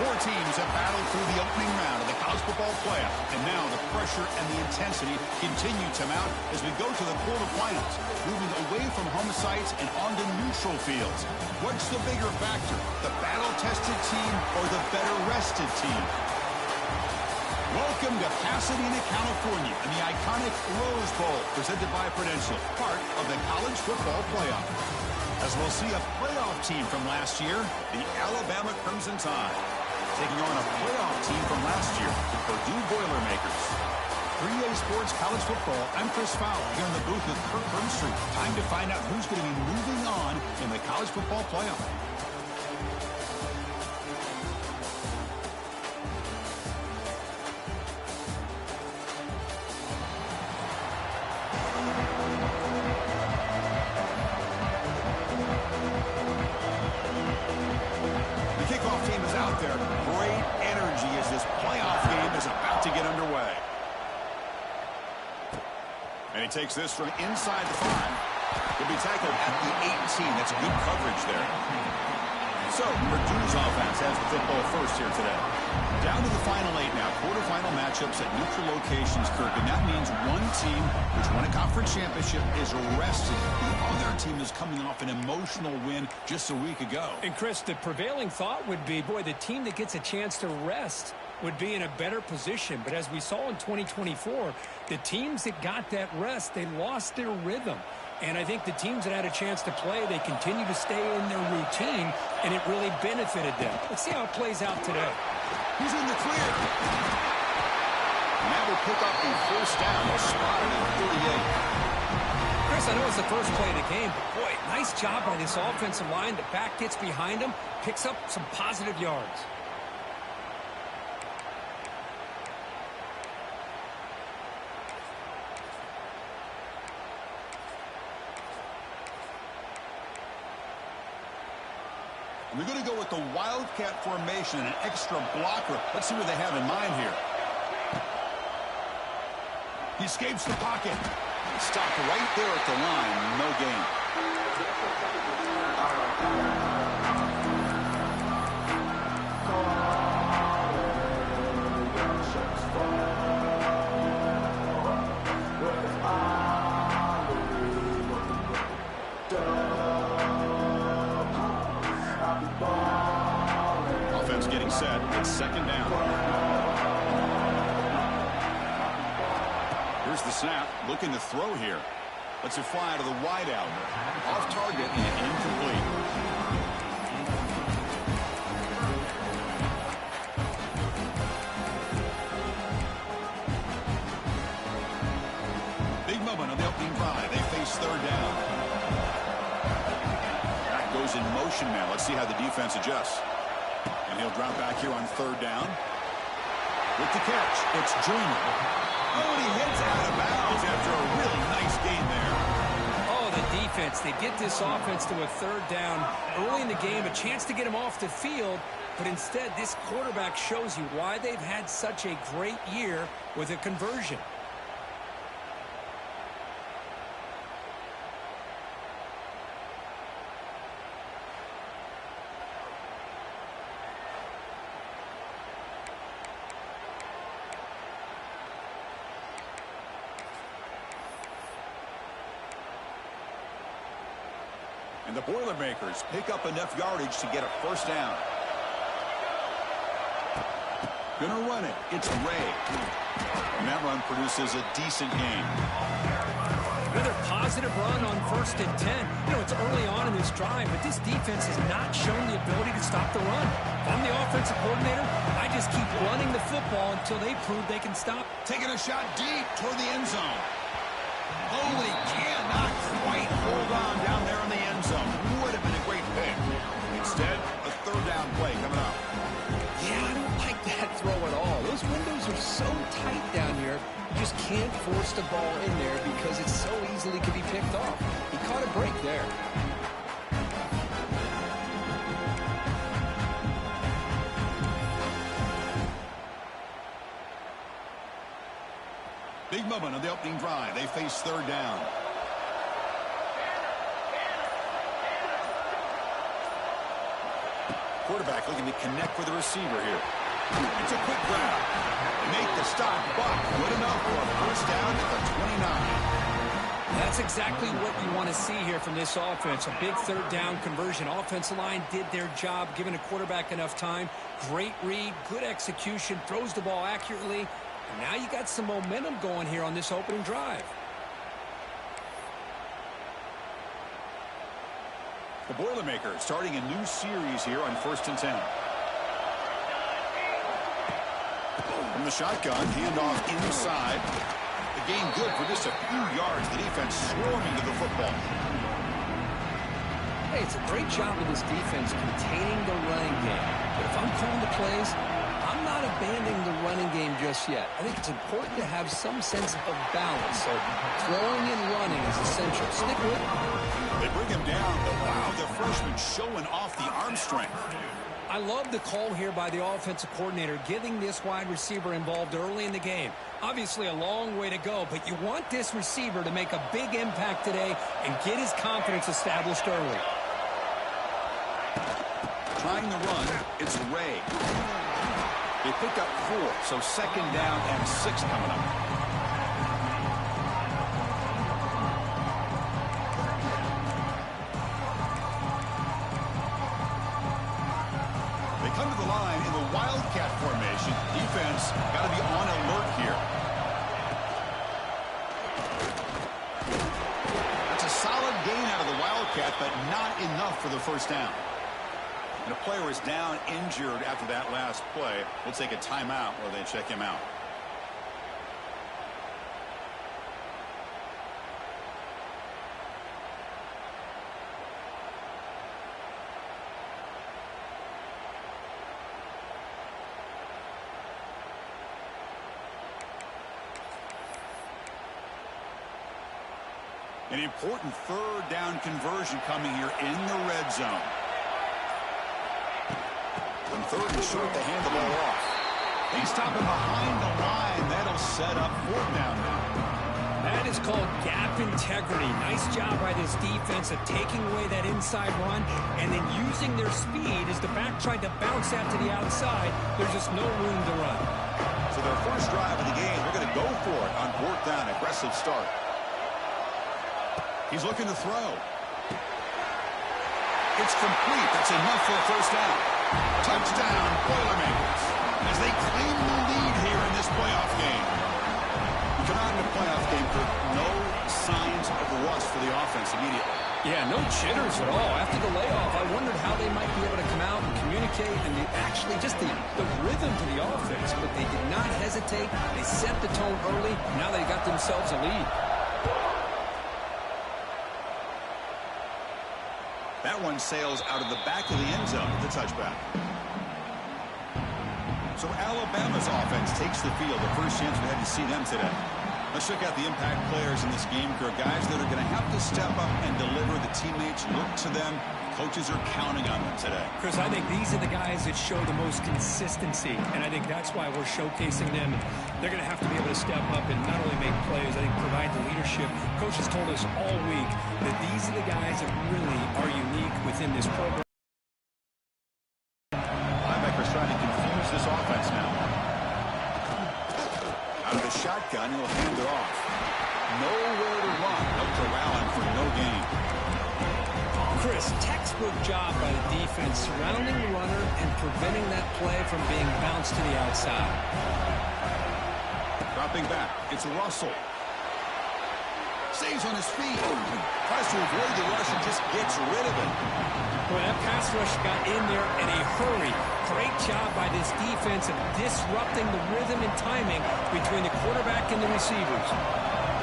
Four teams have battled through the opening round of the college football playoff, and now the pressure and the intensity continue to mount as we go to the quarterfinals, moving away from home sites and onto neutral fields. What's the bigger factor, the battle-tested team or the better-rested team? Welcome to Pasadena, California, and the iconic Rose Bowl, presented by Prudential, part of the college football playoff. As we'll see a playoff team from last year, the Alabama Crimson Tide, taking on a playoff team from last year, the Purdue Boilermakers. 3A Sports College Football, I'm Chris Fowler, here in the booth with Kirk Burnstreet. Time to find out who's going to be moving on in the college football playoff. Takes this from inside the 5. He'll be tackled at the 18. That's good coverage there. So, Purdue's offense has the football first here today. Down to the final 8 now. Quarterfinal matchups at neutral locations, Kirk. And that means one team, which won a conference championship, is rested. The other team is coming off an emotional win just a week ago. And, Chris, the prevailing thought would be, boy, the team that gets a chance to rest would be in a better position. But as we saw in 2024, the teams that got that rest, they lost their rhythm. And I think the teams that had a chance to play, they continue to stay in their routine, and it really benefited them. Let's see how it plays out today. He's in the clear. And that will pick up a first down. Spotted at 38. Chris, I know it's the first play of the game, but boy, nice job by this offensive line. The back gets behind him, picks up some positive yards. We're going to go with the Wildcat formation and an extra blocker. Let's see what they have in mind here. He escapes the pocket. Stopped right there at the line. No gain. Offense getting set. It's second down. Here's the snap. Looking to throw here. Lets it fly to the wideout. Off target and incomplete. Big moment on the opening drive. They face third down. That goes in motion now. Let's see how the defense adjusts. And he'll drop back here on third down. With the catch, it's Junior. Oh, and he heads out of bounds after a really nice gain there. Oh, the defense. They get this offense to a third down early in the game, a chance to get him off the field, but instead this quarterback shows you why they've had such a great year with a conversion. And the Boilermakers pick up enough yardage to get a first down. Gonna run it. It's Ray. And that run produces a decent gain. Another positive run on 1st and 10. You know, it's early on in this drive, but this defense has not shown the ability to stop the run. If I'm the offensive coordinator, I just keep running the football until they prove they can stop. Taking a shot deep toward the end zone. Holy, cannot quite hold on down there in the end zone. Would have been a great pick. Instead, a third down play coming up. Yeah, I don't like that throw at all. Those windows are so tight down here. You just can't force the ball in there because it so easily can be picked off. He caught a break there. Big moment on the opening drive. They face third down. Quarterback looking to connect with the receiver here. It's a quick grab. Make the stop, but good enough for a first down at the 29. That's exactly what you want to see here from this offense. A big third down conversion. Offensive line did their job, giving a quarterback enough time. Great read, good execution, throws the ball accurately. And now you got some momentum going here on this opening drive. The Boilermakers starting a new series here on 1st and 10. From the shotgun, handoff inside. The gain good for just a few yards. The defense swarming to the football. Hey, it's a great job of this defense containing the running game. But if I'm calling the plays, I'm not abandoning the running game just yet. I think it's important to have some sense of balance. So throwing and running is essential. Stick with it. They bring him down, but wow, the freshman showing off the arm strength. I love the call here by the offensive coordinator, getting this wide receiver involved early in the game. Obviously a long way to go, but you want this receiver to make a big impact today and get his confidence established early. Trying the run, it's Ray. They pick up 4, so 2nd down and 6 coming up. Come to the line in the Wildcat formation. Defense got to be on alert here. That's a solid gain out of the Wildcat, but not enough for the first down. And a player is down injured after that last play. We'll take a timeout while they check him out. An important third down conversion coming here in the red zone. From 3rd and short, they hand the ball off. They stop him behind the line. That'll set up 4th down now. That is called gap integrity. Nice job by this defense of taking away that inside run and then using their speed as the back tried to bounce out to the outside. There's just no room to run. So their first drive of the game, they're going to go for it on 4th down. Aggressive start. He's looking to throw. It's complete. That's enough for a first down. Touchdown, Boilermakers, as they claim the lead here in this playoff game. We come out in the playoff game for no signs of rust for the offense immediately. Yeah, no jitters at all. After the layoff, I wondered how they might be able to come out and communicate and actually just the rhythm to the offense. But they did not hesitate. They set the tone early. Now they got themselves a lead. That one sails out of the back of the end zone with the touchback. So Alabama's offense takes the field. The first chance we had to see them today. Let's check out the impact players in this game, guys that are going to have to step up and deliver. The teammates look to them. Coaches are counting on them today. Chris, I think these are the guys that show the most consistency, and I think that's why we're showcasing them. They're going to have to be able to step up and not only make plays, I think provide the leadership. Coaches told us all week that these are the guys that really are unique within this program. Linebacker's trying to confuse this offense now. Out of the shotgun, he'll hand it off. Nowhere to run. No corralling for no gain. Chris, textbook job by the defense surrounding the runner and preventing that play from being bounced to the outside. Dropping back, it's Russell. Stays on his feet. Tries to avoid the rush and just gets rid of it. Boy, that pass rush got in there in a hurry. Great job by this defense of disrupting the rhythm and timing between the quarterback and the receivers.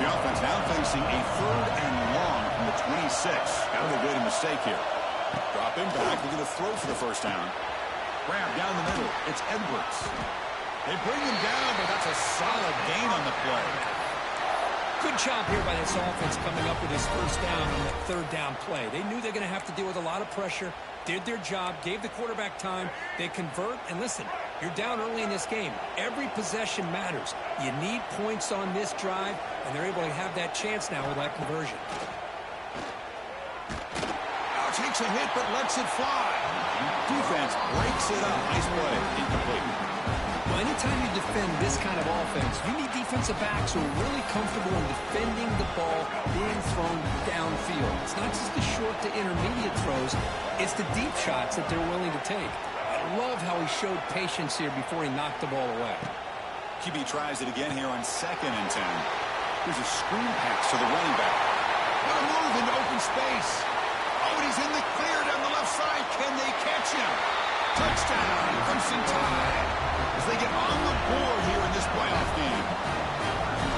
The offense now facing a 3rd and long from the 26. Got to avoid a mistake here. Dropping back, looking to throw for the first down. Grab down the middle. It's Edwards. They bring him down, but that's a solid gain on the play. Good job here by this offense coming up with his first down on that 3rd down play. They knew they're going to have to deal with a lot of pressure, did their job, gave the quarterback time. They convert, and listen, you're down early in this game. Every possession matters. You need points on this drive, and they're able to have that chance now with that conversion. Now takes Takes a hit, but lets it fly. Defense breaks it up. Nice play. Incomplete. Well, anytime you defend this kind of offense, you need defensive backs who are really comfortable in defending the ball being thrown downfield. It's not just the short to intermediate throws. It's the deep shots that they're willing to take. I love how he showed patience here before he knocked the ball away. QB tries it again here on 2nd and 10. Here's a screen pass to the running back. What a move into open space. Oh, and he's in the clear down the left side. Can they catch him? Touchdown, Crimson Tide, as they get on the board here in this playoff game.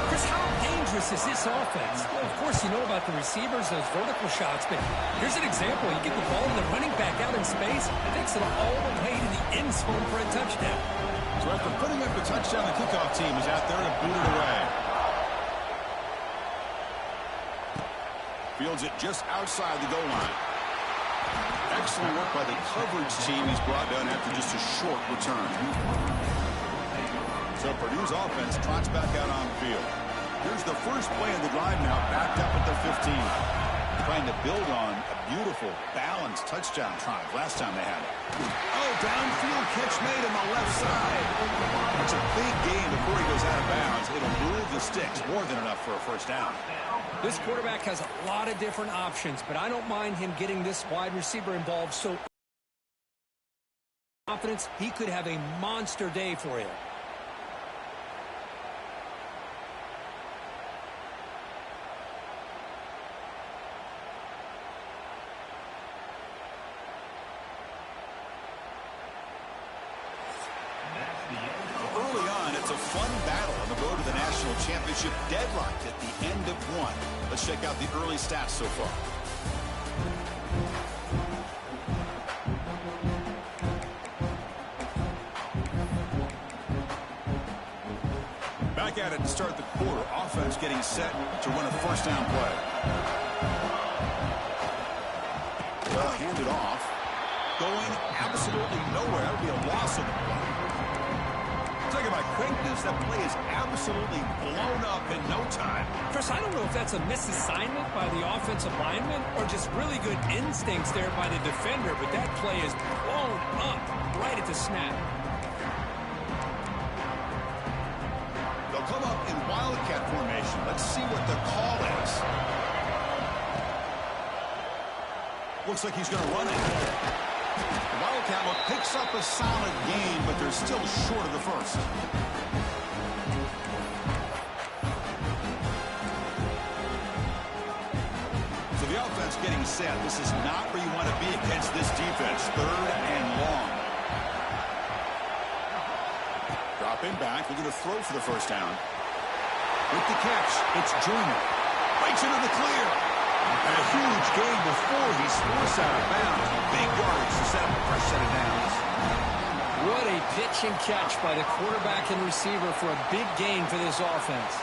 Chris, how dangerous is this offense? Well, of course, you know about the receivers, those vertical shots, but here's an example. You get the ball to the running back out in space, takes it all the way to the end zone for a touchdown. So after putting up the touchdown, the kickoff team is out there to boot it away. Fields it just outside the goal line. Excellent work by the coverage team. He's brought down after just a short return. So Purdue's offense trots back out on the field. Here's the first play of the drive now, backed up at the 15. Trying to build on a beautiful, balanced touchdown drive last time they had it. Oh, downfield catch made on the left side. It's a big gain before he goes out of bounds. It'll move the sticks, more than enough for a first down. This quarterback has a lot of different options, but I don't mind him getting this wide receiver involved so confidence he could have a monster day for you. Early on, it's a fun battle on the road to the national championship, deadlocked at the end of one. Let's check out the early stats so far. Back at it to start the quarter. Offense getting set to run a first down play. Well, handed off. Going absolutely nowhere. That would be a loss of the play. Talking about quickness, that play is absolutely blown up in no time. Chris, I don't know if that's a misassignment by the offensive lineman or just really good instincts there by the defender, but that play is blown up right at the snap. They'll come up in wildcat formation. Let's see what the call is. Looks like he's going to run it. The Wildcat picks up a solid gain, but they're still short of the first. So the offense getting set. This is not where you want to be against this defense. 3rd and long. Dropping back, looking to throw for the first down. With the catch, it's Joyner. Breaks into the clear. And a huge gain before he's forced out of bounds. Big yards to set up a fresh set of downs. What a pitch and catch by the quarterback and receiver for a big gain for this offense.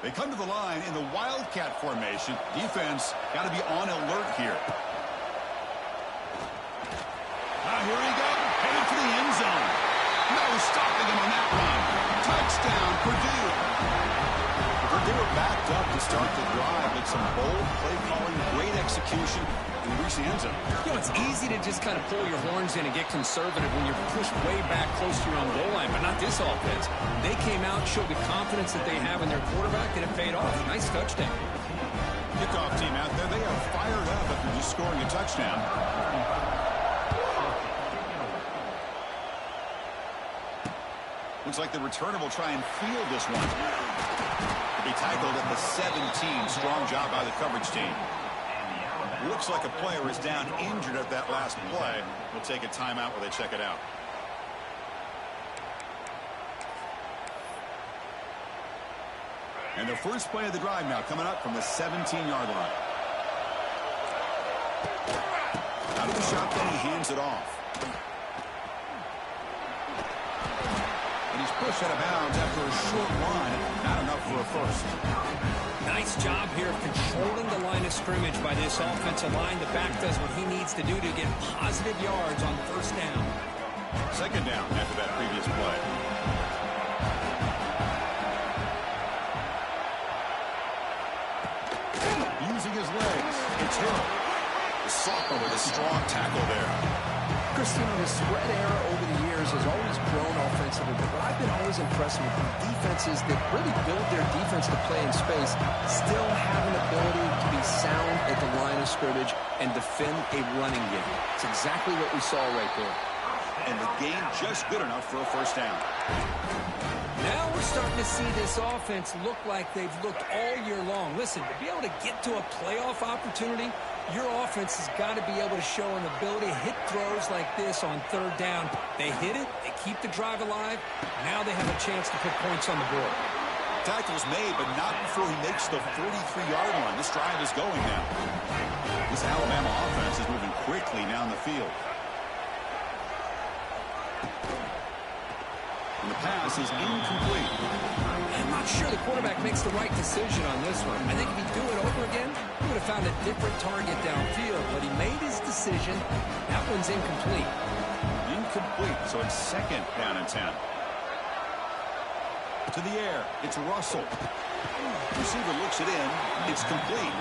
They come to the line in the wildcat formation. Defense got to be on alert here. Here he goes, headed for the end zone. No stopping him on that run. Touchdown, Purdue. Purdue were backed up to start the drive with some bold play calling, great execution, and reach the end zone. You know, it's easy to just kind of pull your horns in and get conservative when you're pushed way back close to your own goal line, but not this offense. They came out, showed the confidence that they have in their quarterback, and it paid off. Nice touchdown. Kickoff team out there, they are fired up after just scoring a touchdown. Looks like the returner will try and field this one. To be tackled at the 17. Strong job by the coverage team. Looks like a player is down injured at that last play. We'll take a timeout while they check it out. And the first play of the drive now coming up from the 17-yard line. Out of the shotgun, he hands it off. and he's pushed out of bounds after a short run. Not enough for a first. Nice job here of controlling the line of scrimmage by this offensive line. The back does what he needs to do to get positive yards on first down. Second down after that previous play. Using his legs. It's Hill. The sophomore with a strong tackle there. Christian, the spread era over the years has always grown offensively, but what I've been always impressed with defenses that really build their defense to play in space still have an ability to be sound at the line of scrimmage and defend a running game. It's exactly what we saw right there. And the gain just good enough for a first down. Now we're starting to see this offense look like they've looked all year long. Listen, to be able to get to a playoff opportunity, your offense has got to be able to show an ability to hit throws like this on third down. They hit it, they keep the drive alive. Now they have a chance to put points on the board. Tackle's made, but not before he makes the 43-yard line. This drive is going now. This Alabama offense is moving quickly down the field. And the pass is incomplete. I'm not sure the quarterback makes the right decision on this one. I think if he'd do it over again, he would have found a different target downfield. But he made his decision. That one's incomplete. Incomplete, so it's second down and 10. To the air, it's Russell. Receiver looks it in. It's complete.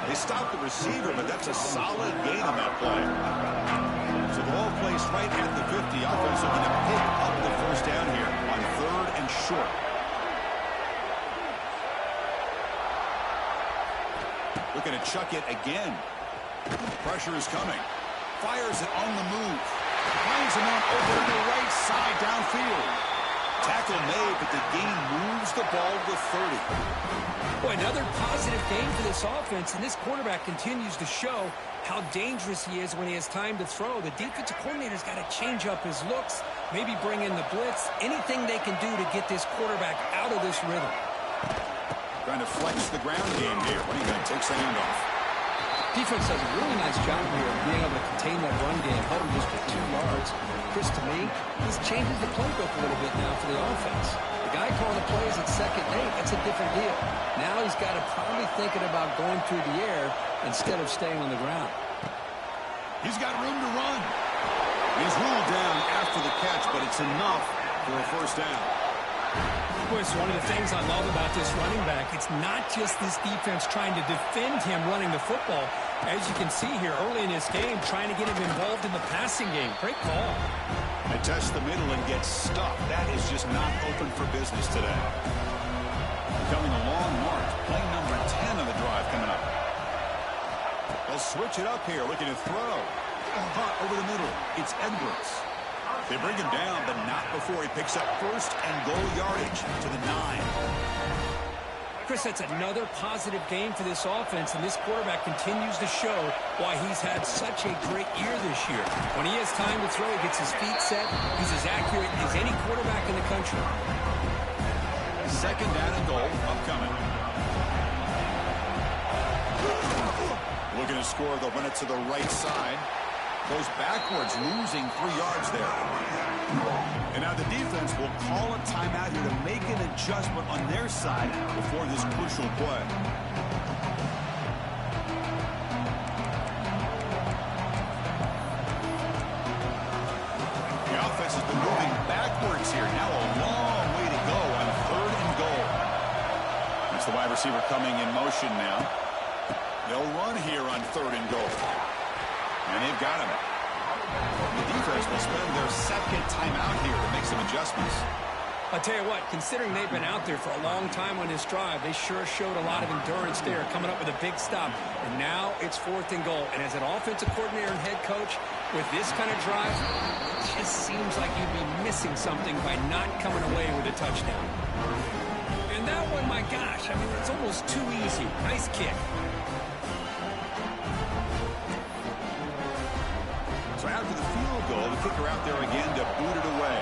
They stop the receiver, but that's a solid gain on that play. So the ball placed right at the 50. Offense looking to pick up the first down here on third and short. Looking to chuck it again. Pressure is coming. Fires it on the move. Finds him on over to the right side downfield. Tackle made, but the gain moves the ball to 30. Boy, another positive game for this offense, and this quarterback continues to show how dangerous he is when he has time to throw. The defensive coordinator's got to change up his looks, maybe bring in the blitz, anything they can do to get this quarterback out of this rhythm. Trying to flex the ground game here. What are you going to take the handoff? Defense does a really nice job here of being able to contain that run game, held him just for 2 yards. Chris, to me, he's changing the playbook a little bit now for the offense. The guy calling the plays at second and 8, that's a different deal. Now he's got to probably thinking about going through the air instead of staying on the ground. He's got room to run. He's ruled down after the catch, but it's enough for a first down. Boy, it's one of the things I love about this running back. It's not just this defense trying to defend him running the football. As you can see here early in this game, trying to get him involved in the passing game. Great call. They test the middle and get stuck. That is just not open for business today. Becoming a long march. Play number 10 of the drive coming up. They'll switch it up here, looking to throw. Hot over the middle. It's Edwards. They bring him down, but not before he picks up first and goal yardage to the 9. Chris, that's another positive game for this offense, and this quarterback continues to show why he's had such a great year this year. When he has time to throw, he gets his feet set. He's as accurate as any quarterback in the country. Second down and goal upcoming. Looking to score, they'll run it to the right side. Goes backwards, losing 3 yards there. And now the defense will call a timeout here to make an adjustment on their side before this crucial play. The offense has been moving backwards here. Now a long way to go on third and goal. That's the wide receiver coming in motion now. They'll run here on third and goal. And they've got him. The defense will spend their second timeout here to make some adjustments. I'll tell you what, considering they've been out there for a long time on this drive, they sure showed a lot of endurance there, coming up with a big stop. And now it's fourth and goal. And as an offensive coordinator and head coach, with this kind of drive, it just seems like you'd be missing something by not coming away with a touchdown. And that one, my gosh, I mean, it's almost too easy. Nice kick. So after the field goal, the kicker out there again to boot it away.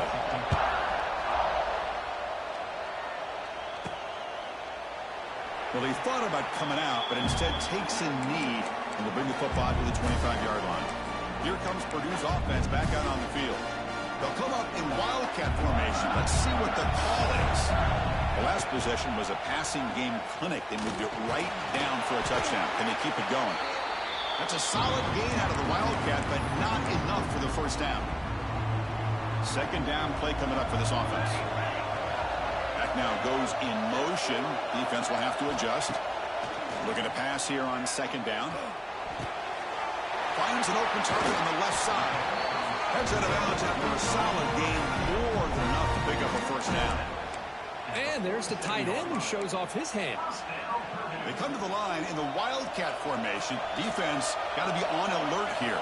Well, he thought about coming out, but instead takes a knee and will bring the football to the 25-yard line. Here comes Purdue's offense back out on the field. They'll come up in wildcat formation. Let's see what the call is. The last possession was a passing game clinic. They moved it right down for a touchdown. Can they keep it going? That's a solid gain out of the wildcat, but not enough for the first down. Second down play coming up for this offense. Back now goes in motion. Defense will have to adjust. Looking to pass here on second down. Finds an open target on the left side. Heads out of bounds after a solid gain, more than enough to pick up a first down. And there's the tight end who shows off his hands. They come to the line in the wildcat formation. Defense got to be on alert here.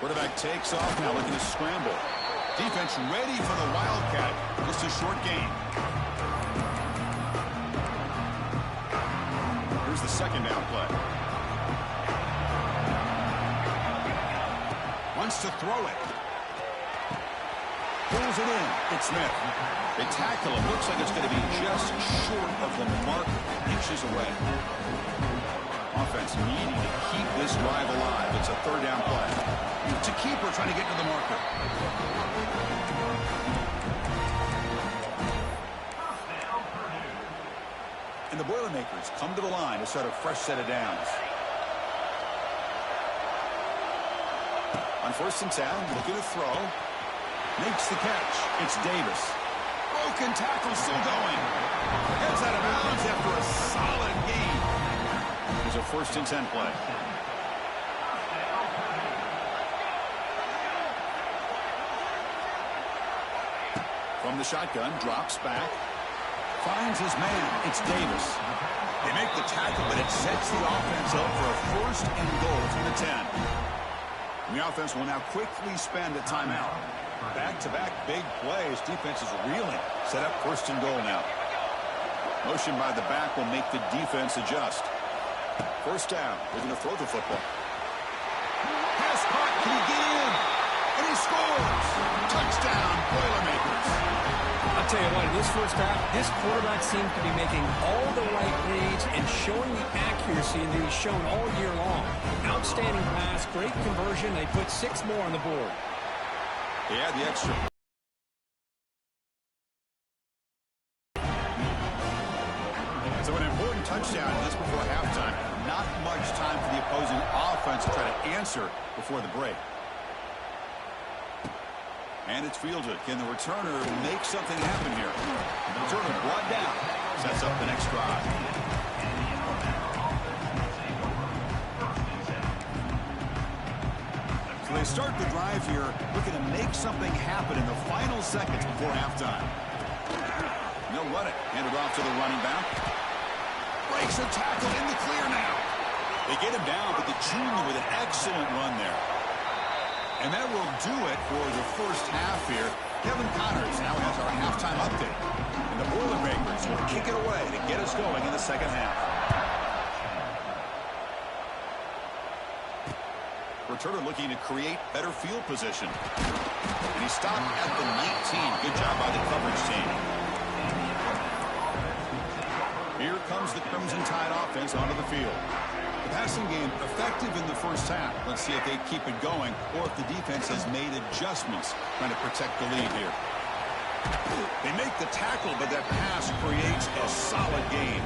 Quarterback takes off now, looking to scramble. Defense ready for the wildcat. Just a short gain. Here's the second down play. Wants to throw it. Pulls it in. It's Smith. They tackle him. Looks like it's going to be just short of the mark, inches away. Offense needing to keep this drive alive. It's a third down play. It's a keeper trying to get to the marker. And the Boilermakers come to the line to start a fresh set of downs. On first and 10, looking to throw. Makes the catch. It's Davis. Broken tackle still going. Heads out of bounds after a solid gain. Here's a first and 10 play. From the shotgun, drops back. Finds his man. It's Davis. They make the tackle, but it sets the offense up for a first and goal from the 10. And the offense will now quickly spend a timeout. Back-to-back big plays. Defense is reeling. Set up first and goal now. Motion by the back will make the defense adjust. First down. They're going to throw the football. Pass caught. Can he get in? And he scores. Touchdown, Boilermakers. I'll tell you what, in this first half, this quarterback seems to be making all the right reads and showing the accuracy that he's shown all year long. Outstanding pass, great conversion. They put 6 more on the board. They had the extra. So an important touchdown just before halftime. Not much time for the opposing offense to try to answer before the break. And it's fielded. Can the returner make something happen here? The returner brought down. Sets up the next drive. So they start the drive here looking to make something happen in the final seconds before halftime. They'll run it. Hand it off to the running back. Breaks a tackle in the clear now. They get him down, but the junior with an excellent run there. And that will do it for the first half here. Kevin Connors now has our halftime update. And the Boilermakers will kick it away to get us going in the second half. Returner looking to create better field position. And he stopped at the 19. Good job by the coverage team. Here comes the Crimson Tide offense onto the field. The passing game effective in the first half. Let's see if they keep it going or if the defense has made adjustments trying to protect the lead here. They make the tackle, but that pass creates a solid gain.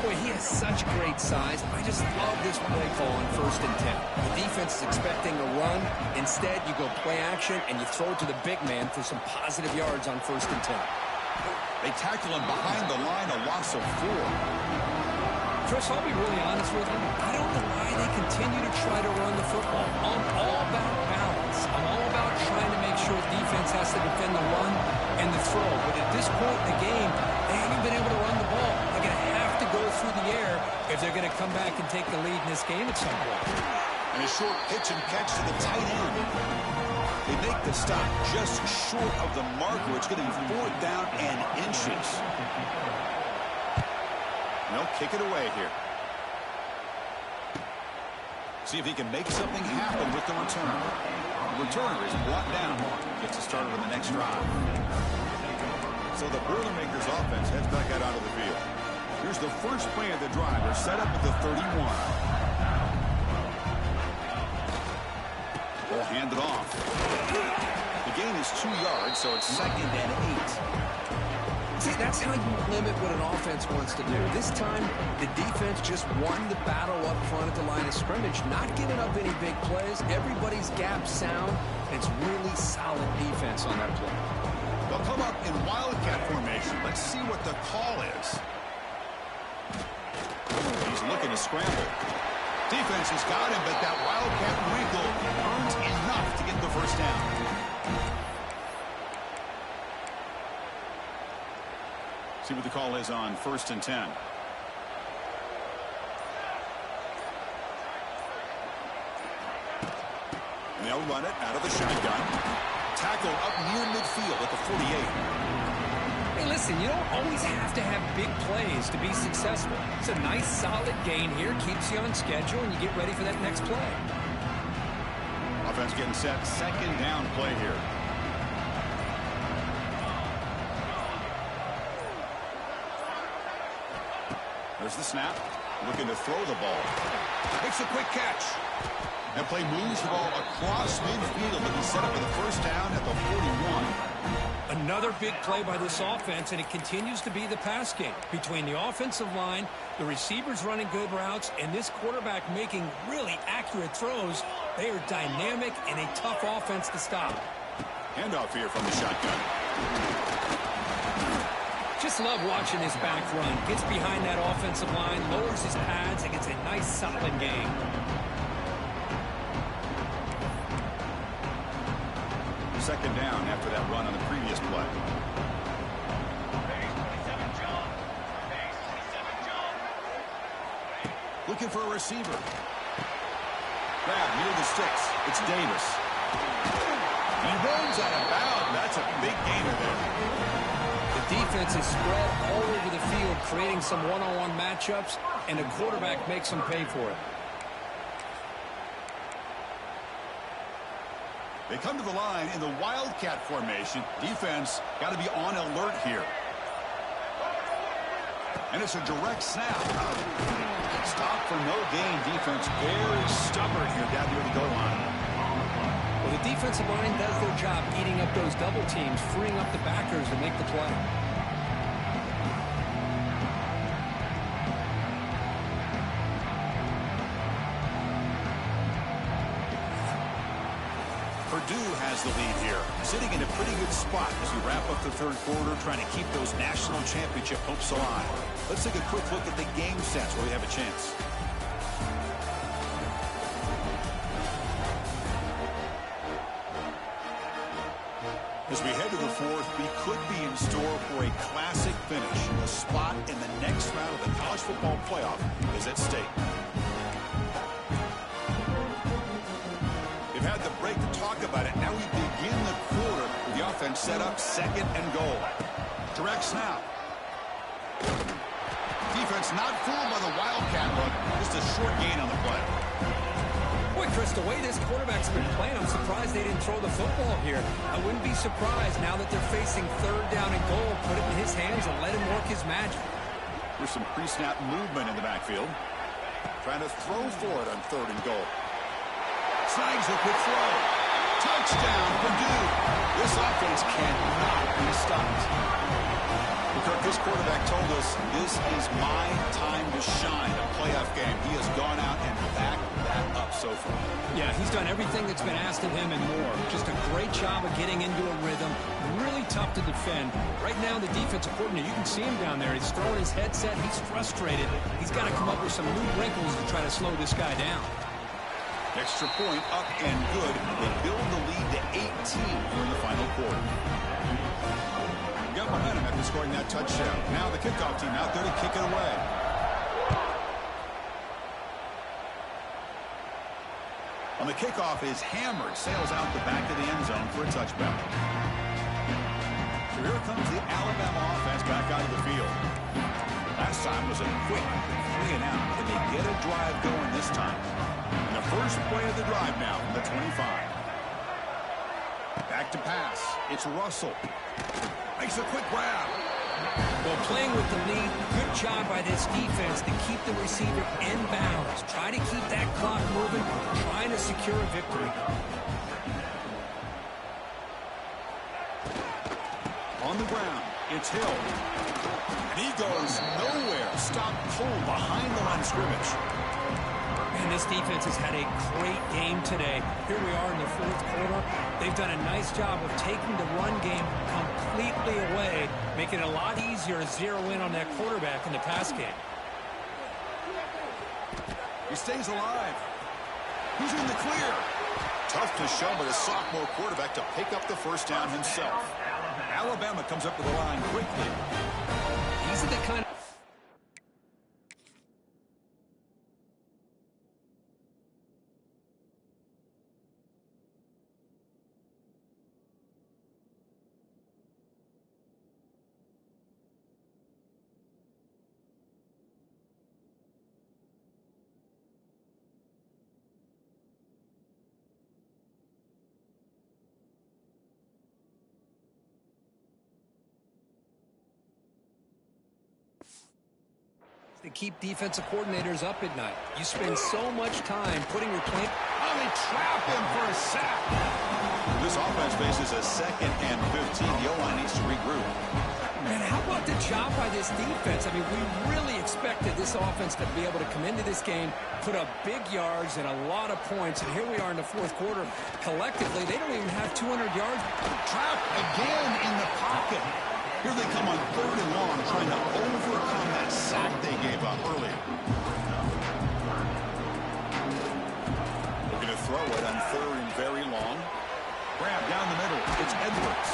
Boy, he has such great size. I just love this play call on first and 10. The defense is expecting a run. Instead, you go play action and you throw it to the big man for some positive yards on first and 10. They tackle him behind the line, a loss of 4. Chris, I'll be really honest with you. I don't know why they continue to try to run the football. I'm all about balance. I'm all about trying to make sure defense has to defend the run and the throw. But at this point in the game, they haven't been able to run the ball. They're going to have to go through the air if they're going to come back and take the lead in this game at some point. And a short pitch and catch to the tight end. They make the stop just short of the marker. It's going to be 4th down and inches. They'll kick it away here. See if he can make something happen with the return. The returner is brought down. Gets us started on the next drive. So the Boilermakers offense heads back out onto the field. Here's the first play of the drive. They're set up at the 31. hand it off. The gain is 2 yards, so it's 2nd and 8. See, that's how you limit what an offense wants to do. This time, the defense just won the battle up front at the line of scrimmage, not giving up any big plays. Everybody's gap sound, and it's really solid defense on that play. They'll come up in wildcat formation. Let's see what the call is. He's looking to scramble. Defense has got him, but that wildcat wiggle earns enough to get the first down. See what the call is on 1st and 10. And they'll run it out of the shotgun. Tackle up near midfield at the 48. Hey, listen, you don't always have to have big plays to be successful. It's a nice, solid gain here. Keeps you on schedule, and you get ready for that next play. Offense getting set. 2nd down play here. There's the snap. Looking to throw the ball. Makes a quick catch. That play moves the ball across midfield to be set up for the first down at the 41. Another big play by this offense, and it continues to be the pass game. Between the offensive line, the receivers running good routes, and this quarterback making really accurate throws, they are dynamic and a tough offense to stop. Handoff here from the shotgun. Just love watching his back run. Gets behind that offensive line, lowers his pads, and gets a nice, solid gain. Second down after that run on the previous play. Looking for a receiver. Grab near the sticks. It's Davis. He runs out of bounds. That's a big gainer there. The defense is spread all over the field, creating some one-on-one matchups, and the quarterback makes them pay for it. They come to the line in the wildcat formation. Defense got to be on alert here. And it's a direct snap. Stop for no gain. Defense very stubborn here down near the goal line. Well, the defensive line does their job eating up those double teams, freeing up the backers to make the play. Purdue has the lead here, sitting in a pretty good spot as we wrap up the 3rd quarter, trying to keep those national championship hopes alive. Let's take a quick look at the game sets where we have a chance. As we head to the 4th, we could be in store for a classic finish. A spot in the next round of the college football playoff is at stake. They've had the break to talk about it. Now we begin the quarter with the offense set up 2nd and goal. Direct snap. Defense not fooled by the wildcat look. Just a short gain on the play. Boy, Chris, the way this quarterback's been playing, I'm surprised they didn't throw the football here. I wouldn't be surprised now that they're facing 3rd down and goal. Put it in his hands and let him work his magic. There's some pre-snap movement in the backfield. Trying to throw for it on 3rd and goal. Snags a quick throw. Touchdown, Purdue. This offense cannot be stopped. Kirk, this quarterback told us this is my time to shine, a playoff game. He has gone out and backed that up so far. Yeah, he's done everything that's been asked of him and more. Just a great job of getting into a rhythm. Really tough to defend. Right now, the defensive coordinator, you can see him down there. He's throwing his headset. He's frustrated. He's got to come up with some new wrinkles to try to slow this guy down. Extra point up and good. They build the lead to 18 in the final quarter. Got momentum after scoring that touchdown. Now the kickoff team out there to kick it away. On the kickoff is hammered. Sails out the back of the end zone for a touchback. So here comes the Alabama offense back out of the field. Last time was a quick 3 and out. Can they get a drive going this time? And the first play of the drive now from the 25. Back to pass. It's Russell. Makes a quick grab. Well, playing with the lead, good job by this defense to keep the receiver in bounds. Try to keep that clock moving, trying to secure a victory. On the ground, it's Hill. And he goes nowhere. Stop pull behind the line of scrimmage. And this defense has had a great game today. Here we are in the fourth quarter. They've done a nice job of taking the run game completely away, making it a lot easier to zero in on that quarterback in the pass game. He stays alive. He's in the clear. Tough to show by the sophomore quarterback to pick up the first down himself. Alabama comes up to the line quickly. These are the kind of... to keep defensive coordinators up at night. You spend so much time putting your plan... Oh, they trap him for a sack. This offense faces a 2nd and 15. The O-line needs to regroup. Man, how about the job by this defense? I mean, we really expected this offense to be able to come into this game, put up big yards and a lot of points, and here we are in the fourth quarter. Collectively, they don't even have 200 yards. Trapped again in the pocket. Here they come on 3rd and long, trying to overcome that sack they gave up earlier. Looking to throw it on 3rd and very long. Grab down the middle. It's Edwards.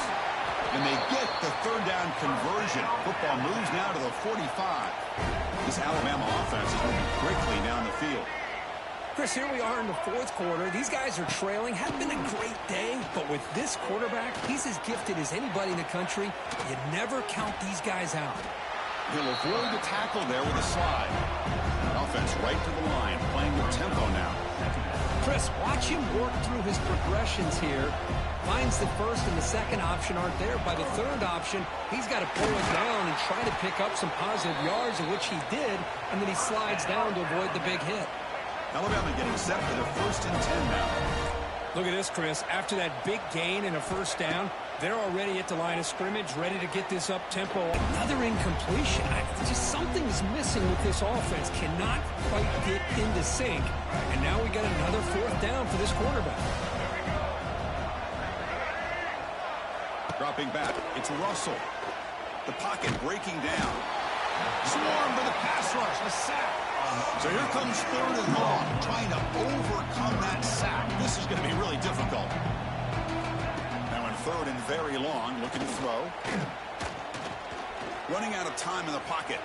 And they get the 3rd down conversion. Football moves now to the 45. This Alabama offense is moving quickly down the field. Chris, here we are in the fourth quarter. These guys are trailing. Had been a great day, but with this quarterback, he's as gifted as anybody in the country. You never count these guys out. He'll avoid the tackle there with a slide. Offense right to the line, playing with tempo now. Chris, watch him work through his progressions here. Finds the 1st and the 2nd option aren't there. By the 3rd option, he's got to pull it down and try to pick up some positive yards, of which he did, and then he slides down to avoid the big hit. Alabama getting set for the 1st and 10 now. Look at this, Chris. After that big gain and a 1st down, they're already at the line of scrimmage, ready to get this up-tempo. Another incompletion. Just something is missing with this offense. Cannot quite get into sync. And now we got another 4th down for this quarterback. Dropping back, it's Russell. The pocket breaking down. Swarmed by the pass rush, a sack. So here comes 3rd and long, trying to overcome that sack. This is going to be really difficult. Now in 3rd and very long, looking to throw. Running out of time in the pocket.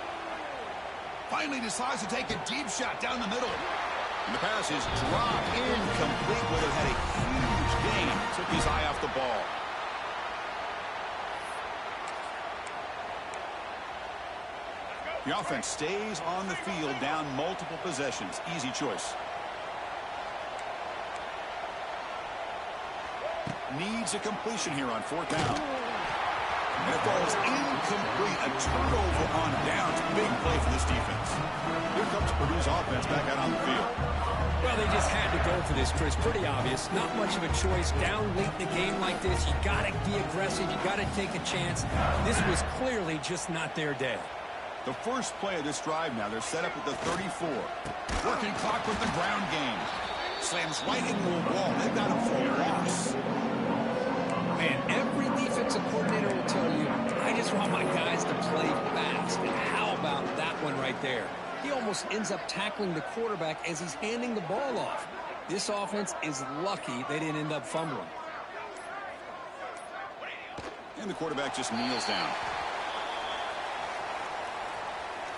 Finally decides to take a deep shot down the middle. And the pass is dropped incomplete. Would have had a huge gain. Took his eye off the ball. The offense stays on the field, down multiple possessions. Easy choice. Needs a completion here on 4th down. And it falls incomplete. A turnover on downs. Big play for this defense. Here comes Purdue's offense back out on the field. Well, they just had to go for this, Chris. Pretty obvious. Not much of a choice. Down late in the game like this, you got to be aggressive. You got to take a chance. This was clearly just not their day. The first play of this drive now, they're set up at the 34. Working clock with the ground game. Slams right into a wall. They've got him for a loss. Man, every defensive coordinator will tell you, I just want my guys to play fast. And how about that one right there? He almost ends up tackling the quarterback as he's handing the ball off. This offense is lucky they didn't end up fumbling. And the quarterback just kneels down.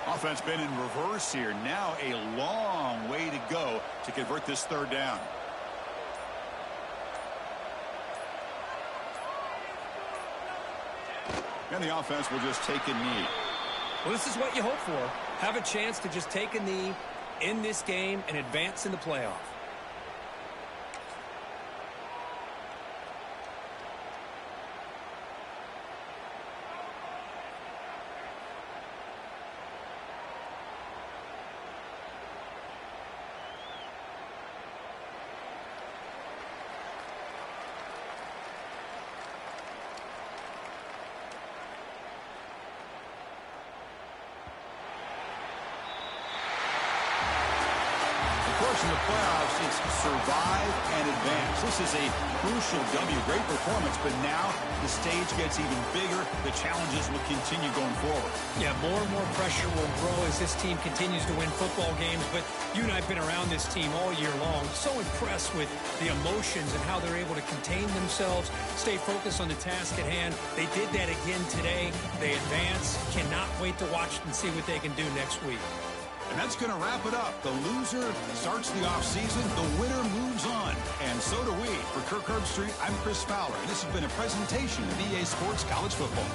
Offense been in reverse here. Now a long way to go to convert this 3rd down. And the offense will just take a knee. Well, this is what you hope for. Have a chance to just take a knee in this game and advance in the playoff. course, in the playoffs, it's survive and advance. This is a crucial W. Great performance, but now the stage gets even bigger. The challenges will continue going forward. Yeah, more and more pressure will grow as this team continues to win football games. But you and I have been around this team all year long. So impressed with the emotions and how they're able to contain themselves, stay focused on the task at hand. They did that again today. They advance. Cannot wait to watch and see what they can do next week. And that's going to wrap it up. The loser starts the offseason. The winner moves on. And so do we. For Kirk Herbstreit, I'm Chris Fowler. And this has been a presentation of EA Sports College Football.